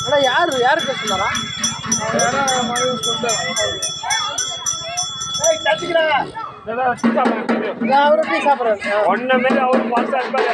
ஆனால் யாருக்கு சொன்னாரா? அவரு டீ சாப்பிட்றாரு. ஒன்ன மாரி அவரு பாஸ்டா இருப்பாரு.